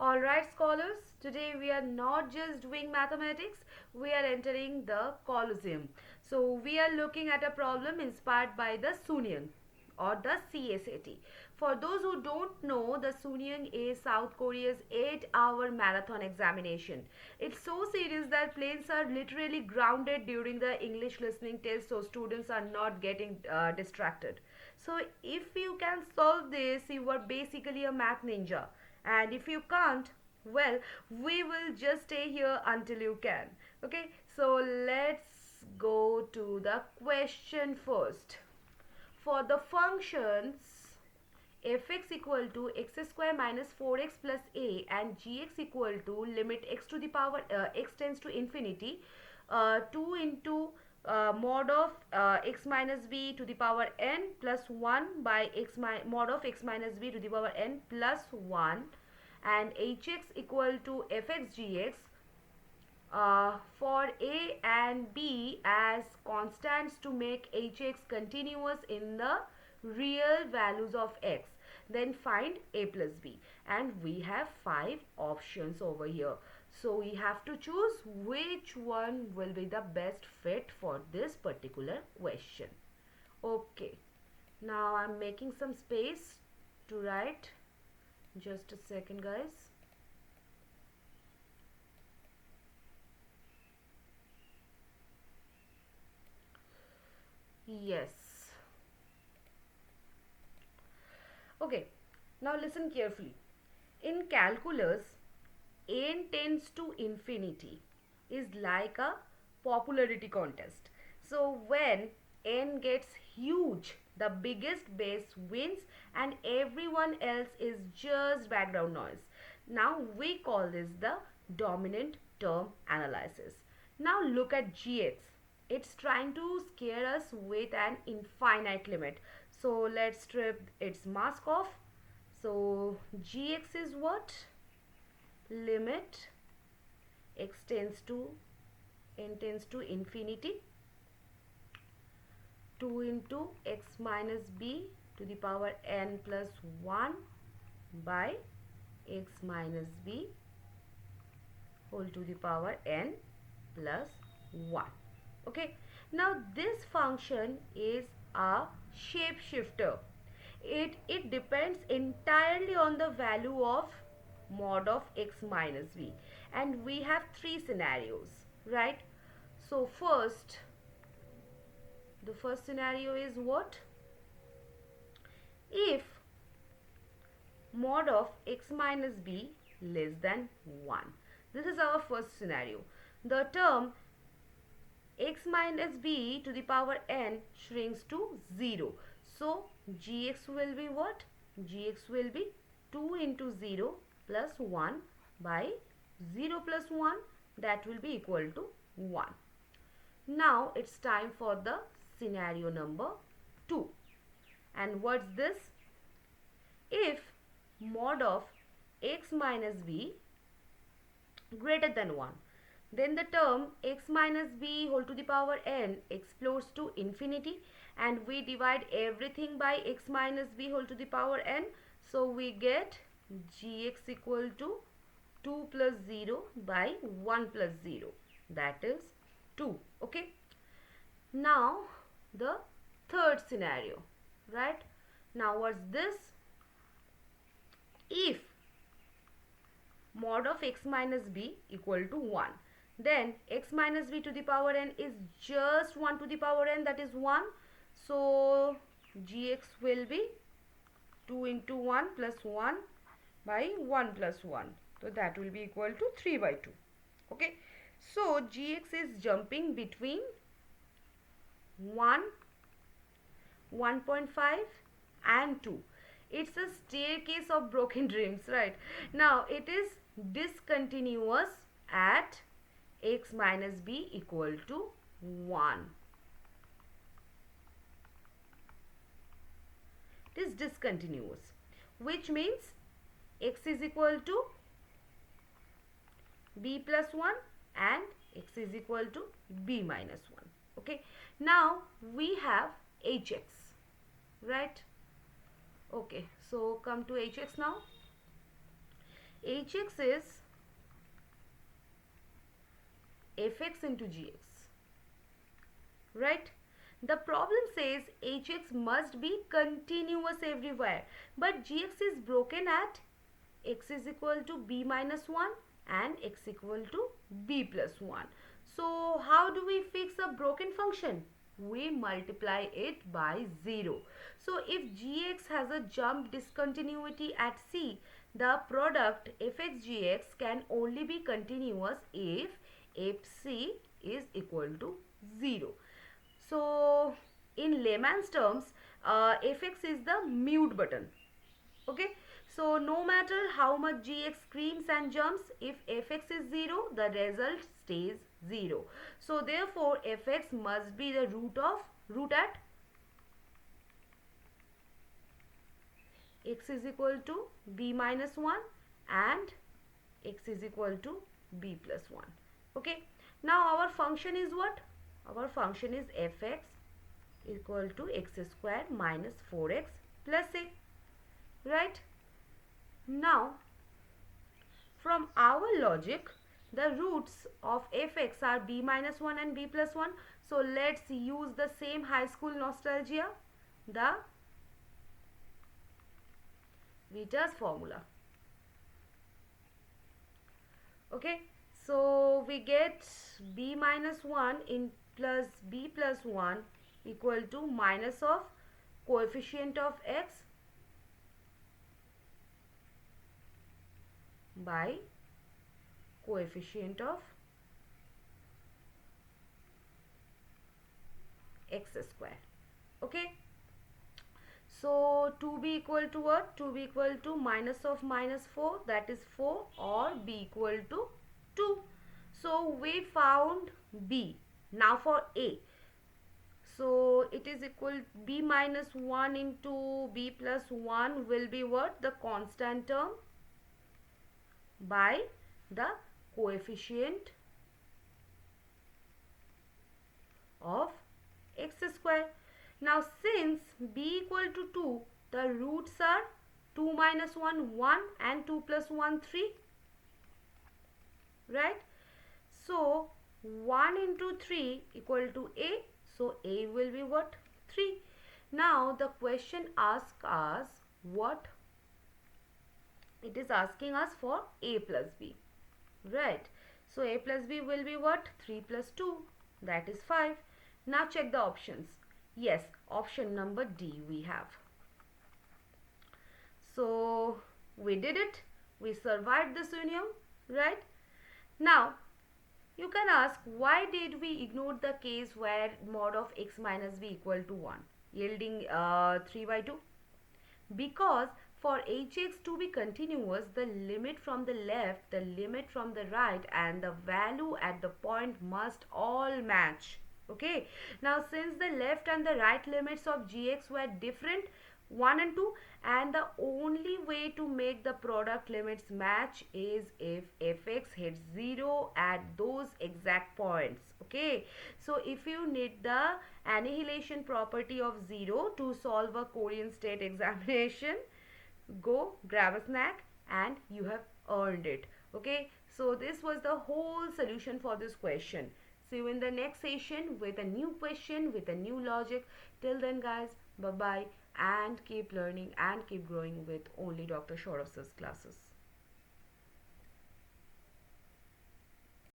Alright scholars, today we are not just doing mathematics, we are entering the Colosseum. So we are looking at a problem inspired by the Suneung or the CSAT. For those who don't know, the Suneung is South Korea's 8-hour marathon examination. It's so serious that planes are literally grounded during the English listening test so students are not getting distracted. So if you can solve this, you are basically a math ninja. And if you can't, well, we will just stay here until you can. Okay, so let's go to the question first. For the functions fx equal to x square minus 4x plus a and gx equal to limit x to the power x tends to infinity 2 into mod of x minus b to the power n plus 1 by mod of x minus b to the power n plus 1 and hx equal to fx gx for a and b as constants to make hx continuous in the real values of x, then find a plus b. And we have 5 options over here, so we have to choose which one will be the best fit for this particular question. Okay, now I'm making some space to write. Just a second, guys. Yes. Okay, now listen carefully. In calculus, n tends to infinity is like a popularity contest. So when n gets huge, the biggest base wins and everyone else is just background noise. Now we call this the dominant term analysis. Now look at gx. It's trying to scare us with an infinite limit. So let's strip its mask off. So gx is what? Limit x tends to infinity 2 into x minus b to the power n plus 1 by x minus b whole to the power n plus 1. Okay, now this function is a shapeshifter. It depends entirely on the value of mod of x minus b, and we have 3 scenarios, right? So the first scenario is what? If mod of x minus b less than 1. This is our first scenario. The term x minus b to the power n shrinks to 0. So gx will be what? Gx will be 2 into 0 plus 1 by 0 plus 1, that will be equal to 1. Now it's time for the scenario number 2. And what's this? If mod of x minus b greater than 1, then the term x minus b whole to the power n explodes to infinity, and we divide everything by x minus b whole to the power n. So we get gx equal to 2 plus 0 by 1 plus 0, that is 2. Okay, now the third scenario, right? Now what's this? If mod of x minus b equal to 1, then x minus b to the power n is just 1 to the power n, that is 1. So gx will be 2 into 1 plus 1 by 1 plus 1. So that will be equal to 3 by 2. Okay. So gx is jumping between 1, 1.5 and 2. It's a staircase of broken dreams, right? Now it is discontinuous at x minus b equal to 1. It is discontinuous, which means x is equal to b plus 1 and x is equal to b minus 1. Okay, now we have hx, right? Okay, so come to hx now. hx is fx into gx, right? The problem says hx must be continuous everywhere, but gx is broken at x is equal to b minus 1 and x equal to b plus 1. So how do we fix a broken function? We multiply it by 0. So if gx has a jump discontinuity at c, the product fx gx can only be continuous if fc is equal to 0. So in layman's terms, fx is the mute button. Okay, so no matter how much gx screams and jumps, if fx is 0, the result stays 0. So therefore fx must be the root at x is equal to b minus 1 and x is equal to b plus 1. Okay, now our function is what? Our function is fx equal to x square minus 4x plus a, right? Now from our logic, the roots of fx are b minus 1 and b plus 1. So let's use the same high school nostalgia, the Vita's formula. Okay, so we get b minus 1 in plus b plus 1 equal to minus of coefficient of x by coefficient of x square. Okay, so 2b equal to what? 2b equal to minus of minus 4, that is 4, or b equal to 2. So we found b. Now for a, so it is equal b minus 1 into b plus 1 will be what? The constant term by the coefficient of x square. Now since b equal to 2, the roots are 2 minus 1 1 and 2 plus 1 3, right? So 1 into 3 equal to a, so a will be what? 3. Now the question asks us what? It is asking us for a plus b, right? So a plus b will be what? 3 plus 2, that is 5. Now check the options. Yes, option number D we have. So we did it. We survived the Suneung, right? Now you can ask, why did we ignore the case where mod of x minus b equal to 1, yielding 3 by 2? Because for hx to be continuous, the limit from the left, the limit from the right, and the value at the point must all match. Okay, now since the left and the right limits of gx were different, 1 and 2, and the only way to make the product limits match is if fx hits 0 at those exact points. Okay, so if you need the annihilation property of 0 to solve a Korean state examination, go grab a snack and you have earned it. Okay, so this was the whole solution for this question. See you in the next session with a new question, with a new logic. Till then guys, bye bye, and keep learning and keep growing with only Dr. Shaurav's classes.